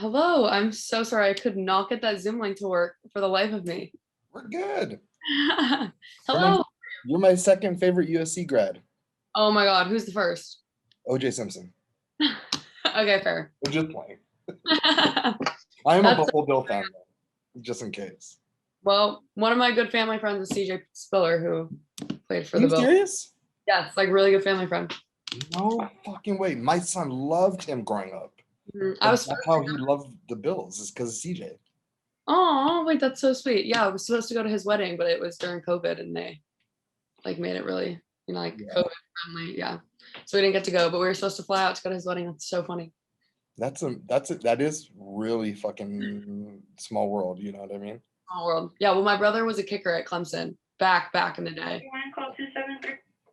Hello, I'm so sorry. I could not get that Zoom link to work for the life of me. We're good. You're my, Hello. you're my second favorite USC grad, Oh my God, who's the first? OJ Simpson. Okay, fair. We're just playing. I am a That's Buffalo Bill fan, though, just in case. well, one of my good family friends is CJ Spiller, who played for Are the you Bills. serious? Yes, like really good family friend. No fucking way. My son loved him growing up. I And was that's how he loved the Bills, is because of CJ. oh wait, that's so sweet. Yeah, I was supposed to go to his wedding, but it was during COVID and they like made it really, like Yeah. COVID friendly. Yeah. So we didn't get to go, but we were supposed to fly out to go to his wedding. That's so funny. That is really fucking small world, you know what I mean? Small world. Yeah, well, my brother was a kicker at Clemson back in the day.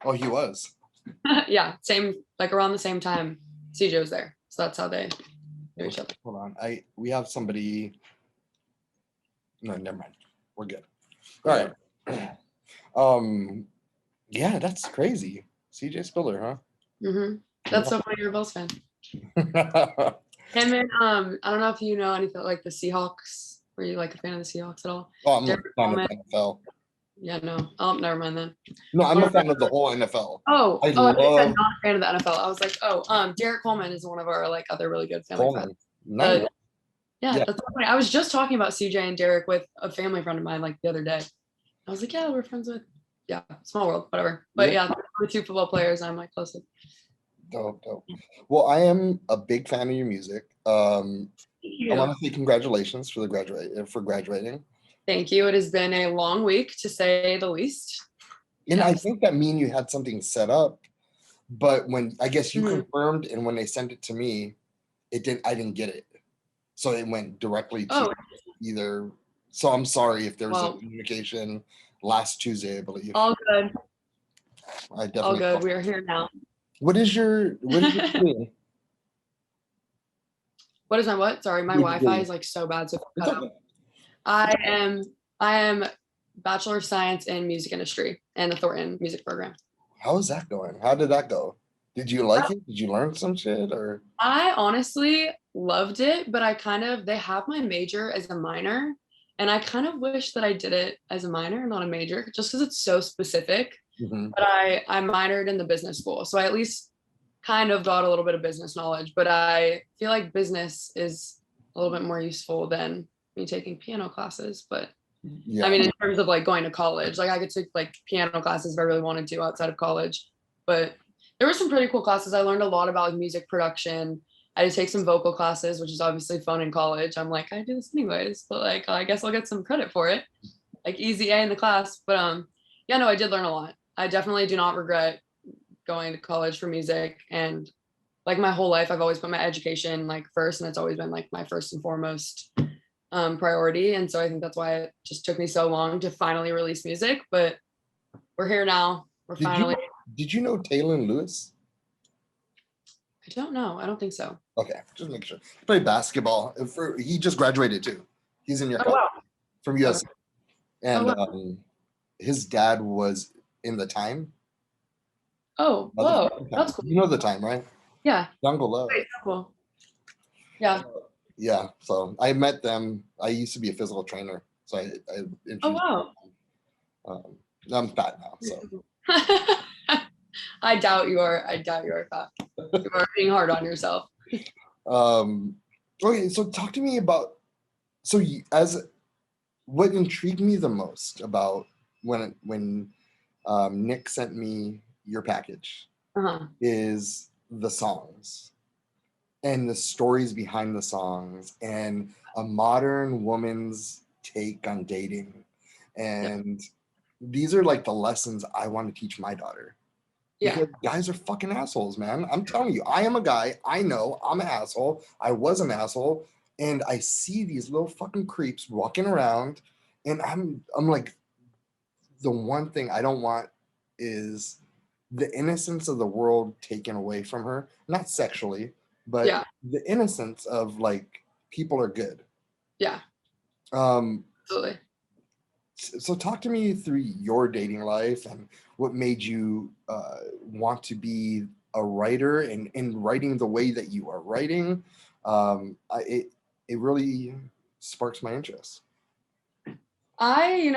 Oh, he was. Yeah, same like around the same time CJ was there. So that's how they knew each other. Hold on. We have somebody. No, never mind. We're good. All right. Yeah, that's crazy. CJ Spiller, huh? That's so funny. You're a Bills fan. Him and I don't know if you know anything like the Seahawks. Were you like a fan of the Seahawks at all? Oh, I'm a Derek fan of Coleman. the NFL. Yeah, no. Oh, never mind then. No, I'm a fan of the whole NFL. Oh, I I thought you said love not a fan of the NFL. I was like, oh, Derek Coleman is one of our like other really good family friends. Coleman. Nice. Yeah, Yeah. that's so funny. I was just talking about CJ and Derek with a family friend of mine like the other day. I was like, yeah, we're friends with. Yeah, small world, whatever. But yeah, we're two football players I'm like close with. Dope. Well, I am a big fan of your music. I want to say congratulations for graduating. Thank you. It has been a long week to say the least. And I Yes. think that me and you had something set up, but when I guess you Mhm. confirmed and when they sent it to me, I didn't get it. So it went directly to Oh, either. So I'm sorry if there was a well, communication last Tuesday, I believe. all good. I All definitely. good. We are here now. What is your degree? What is my what? Sorry, my Your Wi-Fi degree. is like so bad. So It's cut out. okay. I am Bachelor of Science in Music Industry and the Thornton Music Program. How is that going? How did that go? Did you like it? Did you learn some shit or? I honestly loved it, but they have my major as a minor, and I kind of wish that I did it as a minor, not a major, just because it's so specific. Mhm. But I minored in the business school, so I at least kind of got a little bit of business knowledge. But I feel like business is a little bit more useful than me taking piano classes. But I Yeah. mean, in terms of like going to college, like I could take like piano classes if I really wanted to outside of college. But there were some pretty cool classes. I learned a lot about like music production. I did take some vocal classes, which is obviously fun in college. I'm like, I do this anyways, but like I guess I'll get some credit for it. Like easy A in the class. But yeah, no, I did learn a lot. I definitely do not regret going to college for music. And like my whole life, I've always put my education like first, and it's always been like my first and foremost priority. And so I think that's why it just took me so long to finally release music. But we're here now. We're Did finally. you know Taylor Lewis? I don't know. I don't think so. Okay, just make sure. He played basketball. He just graduated too. He's in your Oh class wow. from USC. Okay. Oh And wow. his dad was in the Time. Oh whoa. Motherfucking That's Time. cool. You know the Time, right? Yeah. Jungle Love. Wait, so cool. Yeah. Yeah, so I met them. I used to be a physical trainer, so I Oh introduced wow. them. I'm fat now, so. I doubt you are. I doubt you are fat. You are being hard on yourself. Um, okay, so talk to me about as what intrigued me the most about when Nick sent me your package Uh-huh. is the songs and the stories behind the songs and a modern woman's take on dating. Yep. And these are like the lessons I want to teach my daughter. Yeah. Because guys are fucking assholes, man. I'm telling you, I am a guy. I know I'm an asshole. I was an asshole. And I see these little fucking creeps walking around. And I'm like, the one thing I don't want is the innocence of the world taken away from her. Not sexually, but Yeah. the innocence of like people are good. Yeah. Um, Absolutely. so talk to me through your dating life and what made you want to be a writer and writing the way that you are writing. it really sparks my interest. I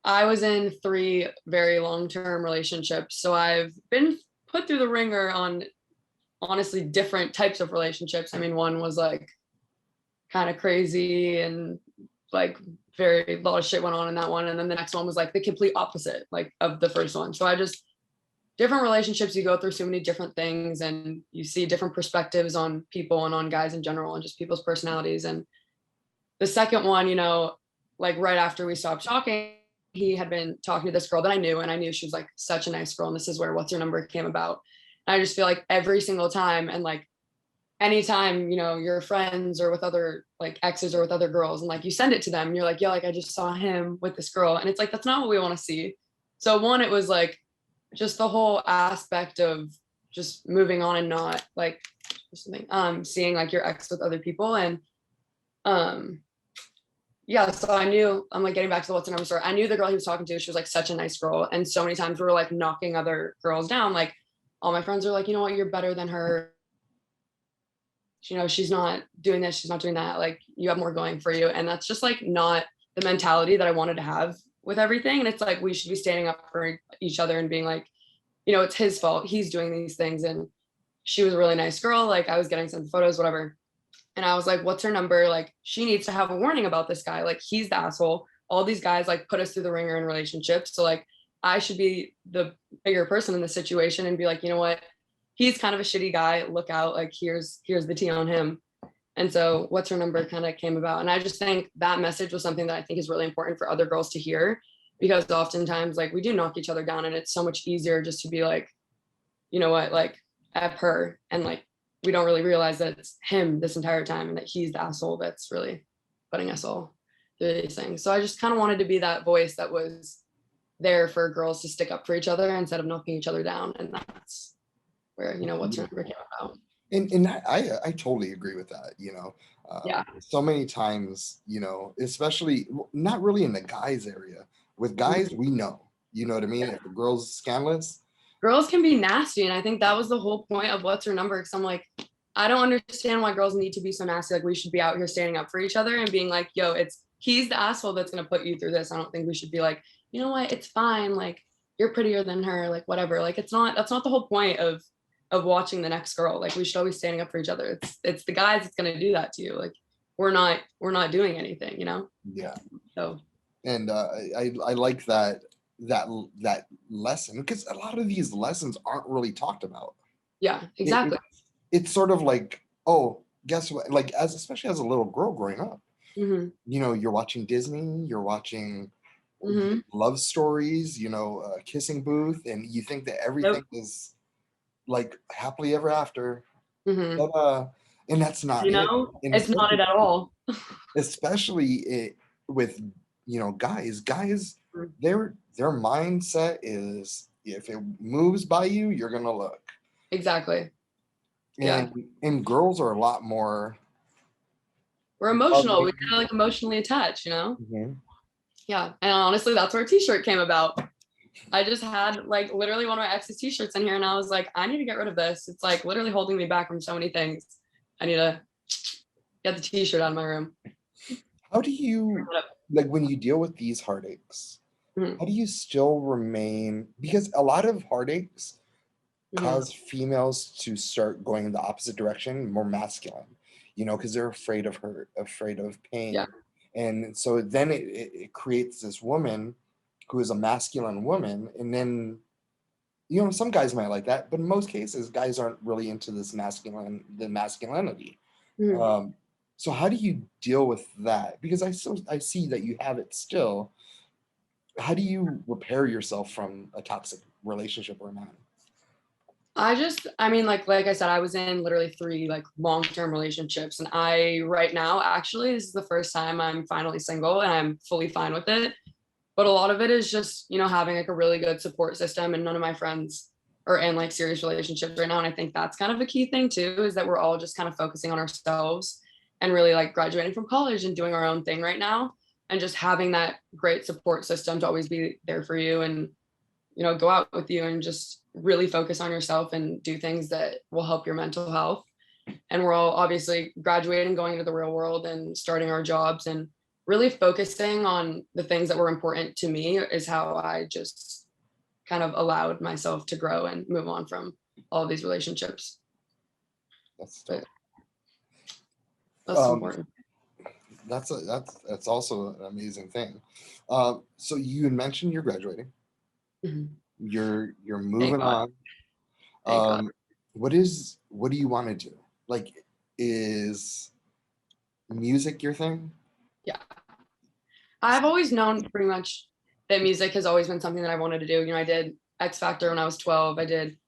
was in 3 very long-term relationships. So I've been put through the ringer on honestly different types of relationships. I mean, one was like kind of crazy and like very a lot of shit went on in that one. And then the next one was like the complete opposite, like of the first one. So I just different relationships, you go through so many different things and you see different perspectives on people and on guys in general and just people's personalities. And the second one, like right after we stopped talking, he had been talking to this girl that I knew, and I knew she was like such a nice girl. And this is where What's Your Number came about. And I just feel like every single time, and like anytime, you're friends or with other like exes or with other girls, and like you send it to them, and you're like, yeah, like I just saw him with this girl. And it's like, that's not what we want to see. So one, it was like just the whole aspect of just moving on and not like something, seeing like your ex with other people. And yeah, so I'm like getting back to the What's the Number story. I knew the girl he was talking to, she was like such a nice girl. And so many times we were like knocking other girls down. Like all my friends are like, you know what, you're better than her. She's not doing this, she's not doing that. Like you have more going for you. And that's just like not the mentality that I wanted to have with everything. And it's like we should be standing up for each other and being like, it's his fault. He's doing these things. And she was a really nice girl. Like I was getting some photos, whatever. And I was like, what's her number? Like, she needs to have a warning about this guy. Like, he's the asshole. All these guys like put us through the ringer in relationships. So like, I should be the bigger person in the situation and be like, you know what? He's kind of a shitty guy. Look out. Like, here's the tea on him. And so What's Her Number kind of came about. And I just think that message was something that I think is really important for other girls to hear, because oftentimes like we do knock each other down, and it's so much easier just to be like, you know what, like F her, and like we don't really realize that it's him this entire time and that he's the asshole that's really putting us all through these things. So I just kind of wanted to be that voice that was there for girls to stick up for each other instead of knocking each other down. And that's where, What's Her Number came about. And I totally agree with that. Yeah. So many times, especially not really in the guys area. With guys, we know, you know what I mean? Yeah. If the girl's scandalous, Girls can be nasty. And I think that was the whole point of What's Her Number. Because I'm like, I don't understand why girls need to be so nasty. Like we should be out here standing up for each other and being like, yo, he's the asshole that's going to put you through this. I don't think we should be like, you know what, it's fine. Like you're prettier than her, like whatever. Like that's not the whole point of watching the next girl. Like we should always standing up for each other. It's the guys that's going to do that to you. Like we're not doing anything, Yeah. So. And I like that lesson, because a lot of these lessons aren't really talked about. Yeah, exactly. It's sort of like, oh, guess what? Like especially as a little girl growing up, Mm-hmm. You're watching Disney, you're watching Mm-hmm. love stories, Kissing Booth, and you think that everything is like happily ever after. Mm-hmm. But and that's not it. And It's not it at all. especially with guys. Their mindset is, if it moves by you, you're gonna look. Exactly. Yeah. And girls are a lot more. We're emotional. We get like emotionally attached, Mm-hmm. Yeah. And honestly, that's where a t-shirt came about. I just had like literally one of my ex's t-shirts in here, and I was like, I need to get rid of this. It's like literally holding me back from so many things. I need to get the t-shirt out of my room. How do you, like, when you deal with these heartaches, Mm-hmm. how do you still remain, because a lot of heartaches cause females to start going in the opposite direction, more masculine, because they're afraid of hurt, afraid of pain. Yeah. And so then it creates this woman who is a masculine woman. And then, some guys might like that, but in most cases, guys aren't really into the masculinity. Mm-hmm. So how do you deal with that? Because I see that you have it still. How do you repair yourself from a toxic relationship or not? I mean, like I said, I was in literally 3 like long-term relationships, and right now, actually, this is the first time I'm finally single, and I'm fully fine with it. But a lot of it is just, having like a really good support system, and none of my friends are in like serious relationships right now. And I think that's kind of a key thing too, is that we're all just kind of focusing on ourselves and really like graduating from college and doing our own thing right now. And just having that great support system to always be there for you and, go out with you and just really focus on yourself and do things that will help your mental health and we're all obviously graduating, going into the real world and starting our jobs, and really focusing on the things that were important to me is how I just kind of allowed myself to grow and move on from all of these relationships. That's dope. That's important. That's also an amazing thing. So you had mentioned you're graduating. Mhm. You're Thank moving God. on. Thank God. What do you want to do? Like, is music your thing? Yeah. I've always known pretty much that music has always been something that I wanted to do. You know, I did X Factor when I was 12. I did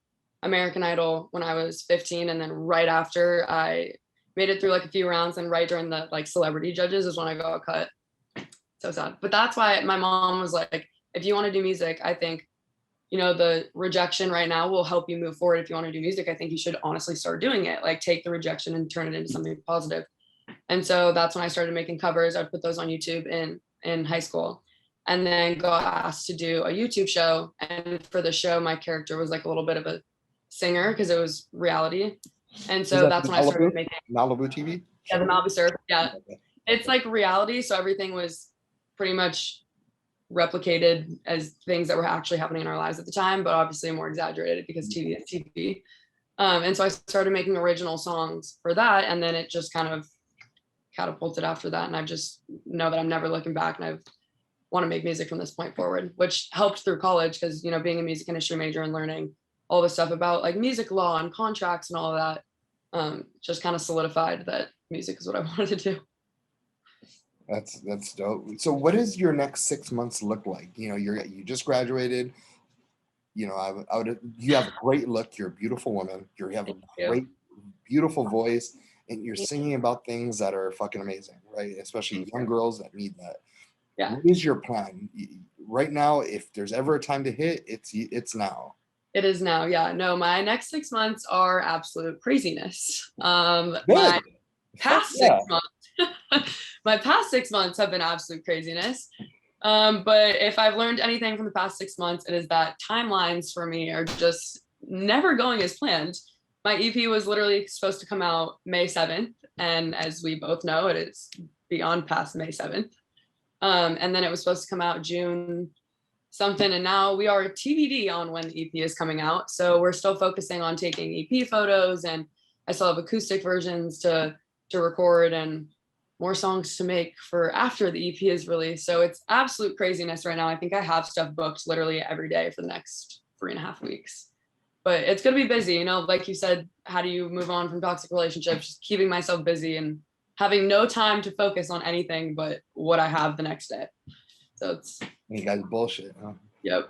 American Idol when I was 15. And then right after I made it through like a few rounds, and right during the like celebrity judges is when I got cut. So sad. But that's why my mom was like, if you want to do music, I think, you know, the rejection right now will help you move forward. If you want to do music, I think you should honestly start doing it. Like take the rejection and turn it into something positive. And so that's when I started making covers. I'd put those on YouTube in high school, and then got asked to do a YouTube show. And for the show, my character was like a little bit of a singer because it was reality. And Is so that that's the when I started making Malibu TV the show? Malibu Surf. Yeah, Okay. it's like reality, so everything was pretty much replicated as things that were actually happening in our lives at the time, but obviously more exaggerated because TV is TV. And so I started making original songs for that, and then it just kind of catapulted after that. And I just know that I'm never looking back, and I want to make music from this point forward, which helped through college because, you know, being a music industry major and learning all the stuff about like music law and contracts and all of that, just kind of solidified that music is what I wanted to do. That's dope. So what does your next 6 months look like? You know, you just graduated. You know, you have a great look. You're a beautiful woman. You have a great, beautiful voice, and you're singing about things that are fucking amazing, right? Especially young girls that need that. Yeah. What is your plan right now? If there's ever a time to hit, it's now. It is now. Yeah. No, my next 6 months are absolute craziness. Good. My past Yeah. 6 months, my past 6 months have been absolute craziness. But if I've learned anything from the past 6 months, it is that timelines for me are just never going as planned. My EP was literally supposed to come out May 7th. And as we both know, it is beyond past May 7th. And then it was supposed to come out June something. And now we are TBD on when the EP is coming out. So we're still focusing on taking EP photos, and I still have acoustic versions to record and more songs to make for after the EP is released. So it's absolute craziness right now. I think I have stuff booked literally every day for the next 3.5 weeks. But it's going to be busy, you know, like you said, how do you move on from toxic relationships? Just keeping myself busy and having no time to focus on anything but what I have the next day. So it's, you guys bullshit, huh? Yep,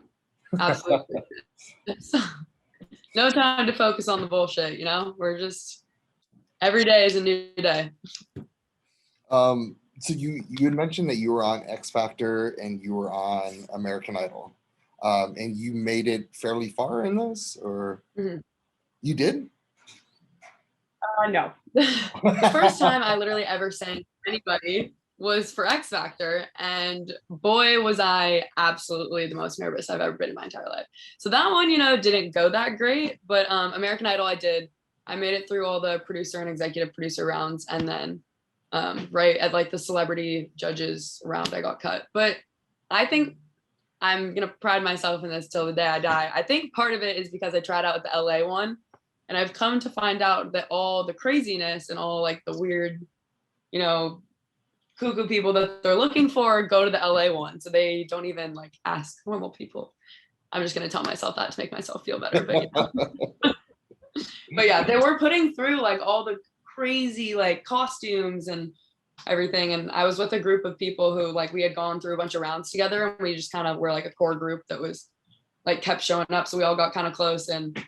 absolutely. No time to focus on the bullshit, you know? We're just, every day is a new day. So you had mentioned that you were on X Factor and you were on American Idol, and you made it fairly far in those, or you did? No. The first time I literally ever sang to anybody was for X Factor, and boy was I absolutely the most nervous I've ever been in my entire life. So that one, you know, didn't go that great, but American Idol I made it through all the producer and executive producer rounds, and then right at like the celebrity judges round I got cut. But I think I'm gonna pride myself in this till the day I die. I think part of it is because I tried out with the LA one, and I've come to find out that all the craziness and all like the weird, you know, cuckoo people that they're looking for go to the LA one. So they don't even like ask normal people. I'm just going to tell myself that to make myself feel better. But, you know. But yeah, they were putting through like all the crazy like costumes and everything. And I was with a group of people who like we had gone through a bunch of rounds together, and we just kind of were like a core group that was like kept showing up. So we all got kind of close, and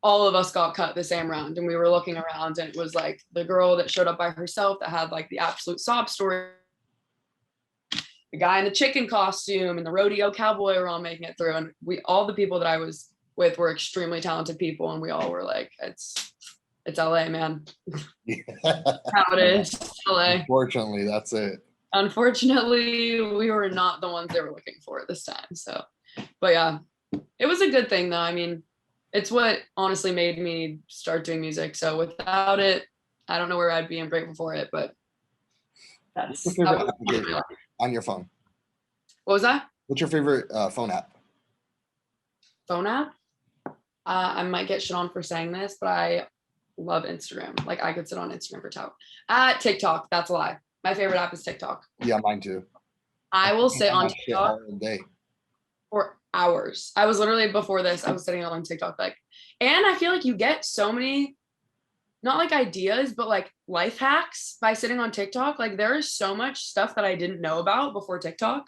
all of us got cut the same round. And we were looking around, and it was like the girl that showed up by herself that had like the absolute sob story, the guy in the chicken costume, and the rodeo cowboy were all making it through. And all the people that I was with were extremely talented people, and we all were like, it's LA, man. How it is, LA. Unfortunately, that's it. Unfortunately, we were not the ones they were looking for this time. So, but yeah, it was a good thing though. I mean, It's what honestly made me start doing music. So without it, I don't know where I'd be. I'm grateful for it, but What's your that favorite was application on your phone? what was that? What's your favorite phone app? Phone app? I might get shit on for saying this, but I love Instagram. Like I could sit on Instagram for talk. TikTok, that's a lie. My favorite app is TikTok. Yeah, mine too. I will sit On on that shit TikTok all day. for hours. I was literally before this, I was sitting on TikTok like, and I feel like you get so many, not like ideas, but like life hacks by sitting on TikTok. Like there is so much stuff that I didn't know about before TikTok.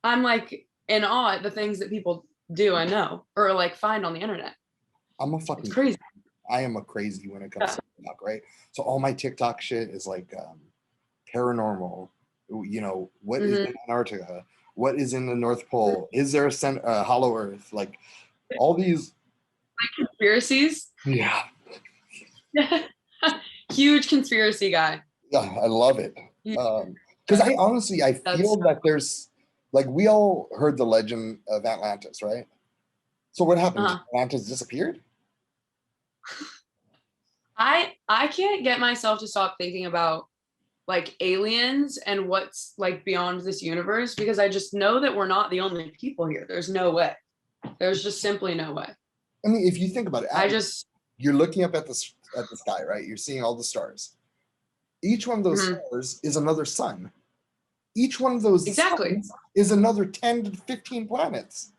I'm like in awe at the things that people do and know or like find on the internet. I'm a It's fucking crazy. I am a crazy when it comes Yeah. to TikTok, right? So all my TikTok shit is like paranormal. What is Mhm. in Antarctica? What is in the North Pole? Is there a hollow Earth? Like all these. Conspiracies. Yeah, Huge conspiracy guy. yeah, I love it. Because I honestly I That's feel that there's like we all heard the legend of Atlantis, right? So what happened? uh Atlantis disappeared? I can't get myself to stop thinking about like aliens and what's like beyond this universe because I just know that we're not the only people here. There's no way. There's just simply no way. I mean, if you think about it, I just you're looking up at the sky, right? You're seeing all the stars. Each one of those mhm. stars is another sun. Each one of those Exactly. suns is another 10 to 15 planets.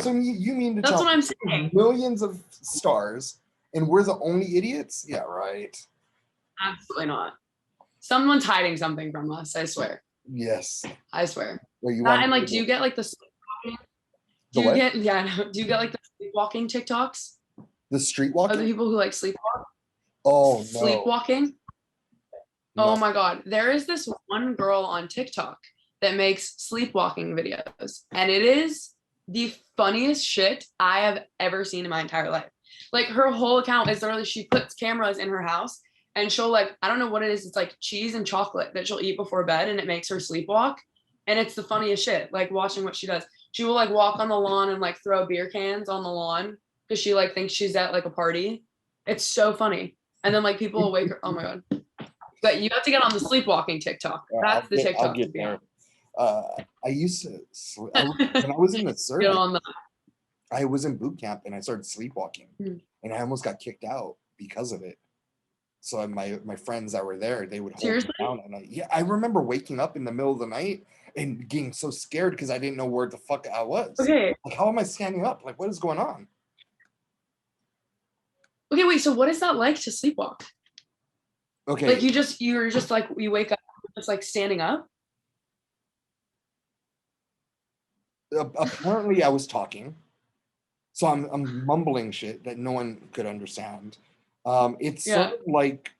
So you mean to That's tell what me I'm there's saying. millions of stars and we're the only idiots? Yeah, right. Absolutely not. Someone's hiding something from us, I swear. Yes. I swear. Well, you That want and like do to you get like the sleepwalking? the Do you what? get yeah, I know. Do you get like the sleepwalking TikToks The street of the walking? people who like sleepwalk? Oh no, Sleepwalking? Oh no. my God. There is this one girl on TikTok that makes sleepwalking videos, and it is the funniest shit I have ever seen in my entire life. Like her whole account is literally she puts cameras in her house and she'll like, I don't know what it is. It's like cheese and chocolate that she'll eat before bed and it makes her sleepwalk. And it's the funniest shit, like watching what she does. She will like walk on the lawn and like throw beer cans on the lawn because she like thinks she's at like a party. It's so funny. And then like people will wake her. Oh my God. But you have to get on the sleepwalking TikTok. That's the I'll TikTok to get be on. there. I used to when I was in the Get service, on the. I was in boot camp and I started sleepwalking, Mhm. and I almost got kicked out because of it. So my friends that were there, they would hold me Seriously? down, and I remember waking up in the middle of the night and getting so scared because I didn't know where the fuck I was. Okay. Like, how am I standing up? Like, what is going on? Okay, wait. So what is that like to sleepwalk? Like Okay, you're just like you wake up just like standing up. apparently I was talking, so I'm mumbling shit that no one could understand. It's sort Yeah. of like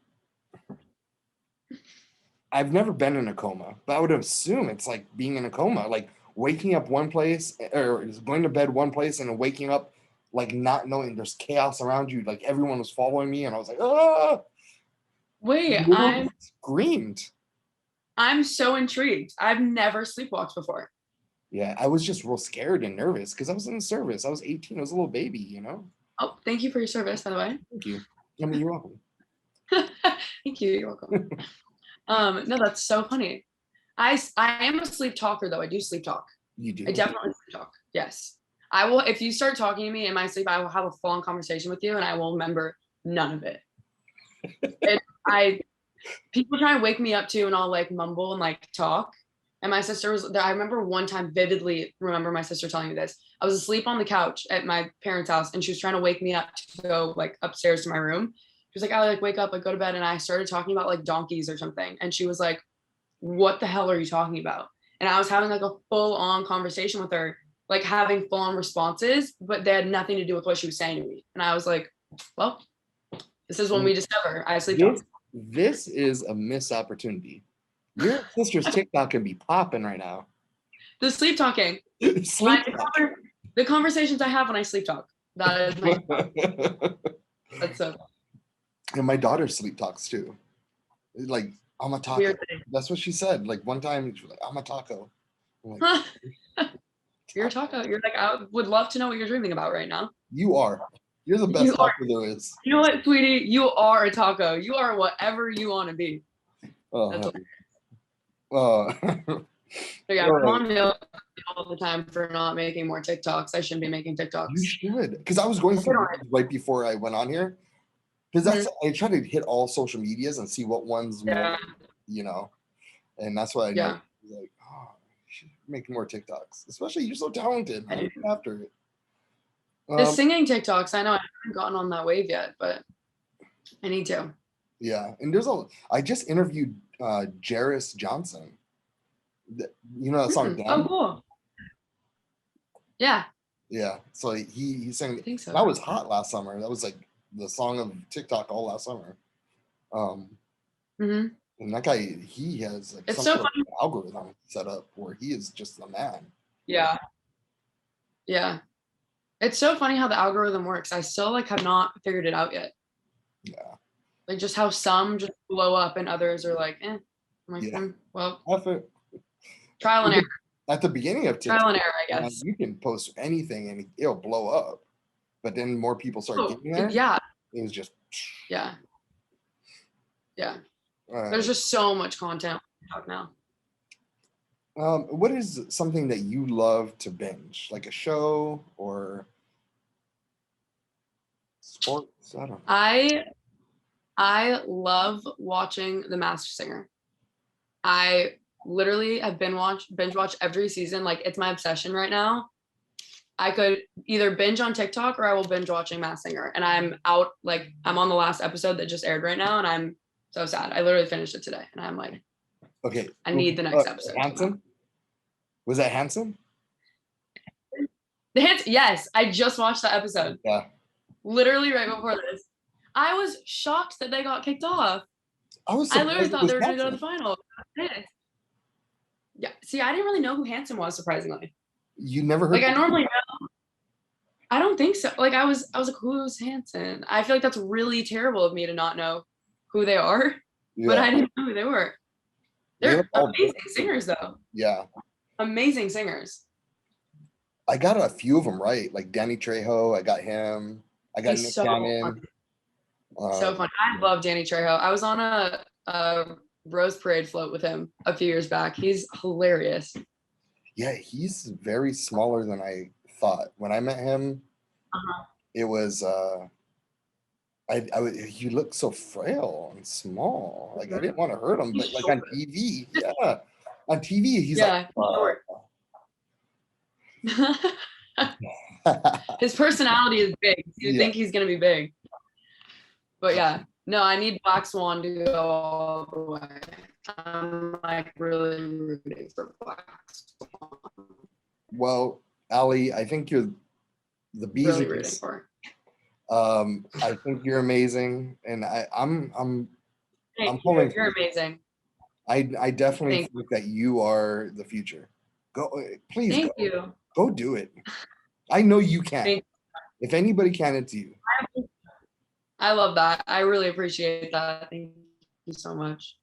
I've never been in a coma, but I would assume it's like being in a coma, like waking up one place or going to bed one place and then waking up like not knowing there's chaos around you. Like everyone was following me, and I was like, ah, Wait, literally screamed. I'm so intrigued. I've never sleepwalked before. Yeah, I was just real scared and nervous because I was in the service. I was 18. I was a little baby, you know? Oh, thank you for your service, by the way. Thank you. I mean, you're welcome. Thank you. You're welcome. No, that's so funny. I am a sleep talker though. I do sleep talk. You I do? definitely sleep talk. Yes. I will if you start talking to me in my sleep, I will have a full on conversation with you and I will remember none of it. I people try and wake me up too and I'll like mumble and like talk. And my sister was there. I remember one time vividly remember my sister telling me this. I was asleep on the couch at my parents' house and she was trying to wake me up to go like upstairs to my room. She was like, I like wake up, like go to bed. And I started talking about like donkeys or something. And she was like, what the hell are you talking about? And I was having like a full on conversation with her, like having full on responses, but they had nothing to do with what she was saying to me. And I was like, well, this is when we discover I sleep talk. This is a missed opportunity. Your sister's TikTok can be popping right now. The sleep talking, Sleep the conversations I have when I sleep talk. That is my, that's so and my daughter sleep talks too. Like, I'm a taco. weird thing. That's what she said. Like one time she was like, I'm a taco. I'm like, You're a taco. You're like, I would love to know what you're dreaming about right now. You are. You're the best taco there is. You know what, sweetie? You are a taco. You are whatever you want to be. Oh, So yeah, all right. mom yells at me all the time for not making more TikToks. I shouldn't be making You TikToks. should, because I was going through right before I went on here, because that's I try to hit all social medias and see what one's more, Yeah, you know, and that's what I know. yeah. Like, oh, you should make more TikToks, especially you're so talented. How do you get after it? The singing TikToks, I know I haven't gotten on that wave yet, but I need to. Yeah, and I just interviewed Jairus Johnson. You know that song Oh, "Damn"? cool. Yeah, Yeah, so he sang. I think so. That was hot last summer. That was like the song of TikTok all last summer. hmm And that guy, he has like It's some so sort of funny. algorithm set up where he is just the man. Yeah, yeah. It's so funny how the algorithm works. I still like have not figured it out yet. Yeah. Like just how some just blow up and others are like, eh. I'm like, Yeah. well, After, trial and error. at the beginning of Trial TikTok, and error, I guess. you can post anything and it'll blow up. But then more people start Oh, getting there. yeah, It was just. yeah, yeah. Uh, There's just so much content on TikTok now. What is something that you love to binge, like a show or sports? I don't know. I love watching The Masked Singer. I literally have binge watch every season. Like it's my obsession right now. I could either binge on TikTok or I will binge watching Masked Singer. And I'm out, like I'm on the last episode that just aired right now, and I'm so sad. I literally finished it today, and I'm like, Okay. I need the next episode. Hanson? Was that Hanson? Yes, I just watched that episode. Yeah. Literally right before this. I was shocked that they got kicked off. I literally thought they were going to go to the final. Yeah. See, I didn't really know who Hanson was, surprisingly. You never heard? Like I normally know. I don't think so. Like I was like, who's Hanson? I feel like that's really terrible of me to not know who they are. Yeah. But I didn't know who they were. They're amazing singers, though. Yeah. Amazing singers. I got a few of them right, like Danny Trejo. I got him. I got Nick Cannon. So fun. I love Danny Trejo. I was on a Rose Parade float with him a few years back. He's hilarious. Yeah, he's very smaller than I thought. When I met him, it was he looked so frail and small. Like I didn't want to hurt him, but like on TV, yeah, on TV he's like short. His personality is big. You think he's gonna be big, but yeah, no, I need Black Swan to go all the way. I'm like really rooting for Black Swan. Well, Ali, I think you're the bees. Really rooting for. I think you're amazing, and I'm pulling. You're amazing. I definitely think that you are the future. Go, please. Thank you. Go do it. I know you can. If anybody can, it's you. I love that. I really appreciate that. Thank you so much.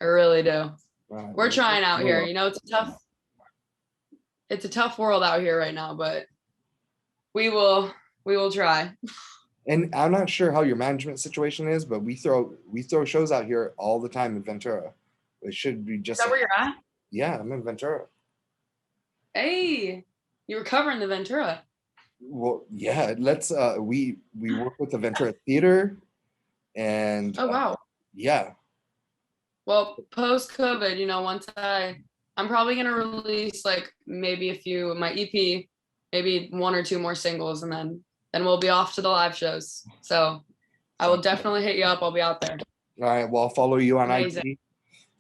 I really do. We're trying out here. You know, it's a tough world out here right now, but we will try. And I'm not sure how your management situation is, but we throw shows out here all the time in Ventura. It should be just. Is that where you're at? Yeah, I'm in Ventura. Hey, you were covering the Ventura. Well, yeah. Let's. We work with the Ventura Theater, and. Oh wow. Yeah. Well, post COVID, you know, once I'm probably gonna release like maybe a few of my EP, maybe one or two more singles, and then we'll be off to the live shows. So I will definitely hit you up. I'll be out there. All right. Well, I'll follow you on IG.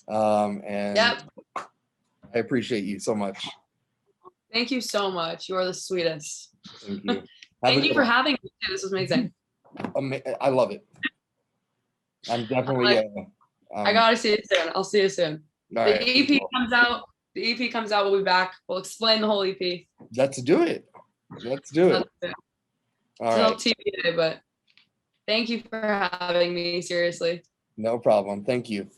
And yep. I appreciate you so much. Thank you so much. You are the sweetest. Thank you. Thank you for having me. This was amazing. I love it. I'm definitely. I gotta see you soon. I'll see you soon. The EP comes out. The EP comes out. We'll be back. We'll explain the whole EP. Let's do it. All right. It's TV day, but thank you for having me. Seriously. No problem. Thank you.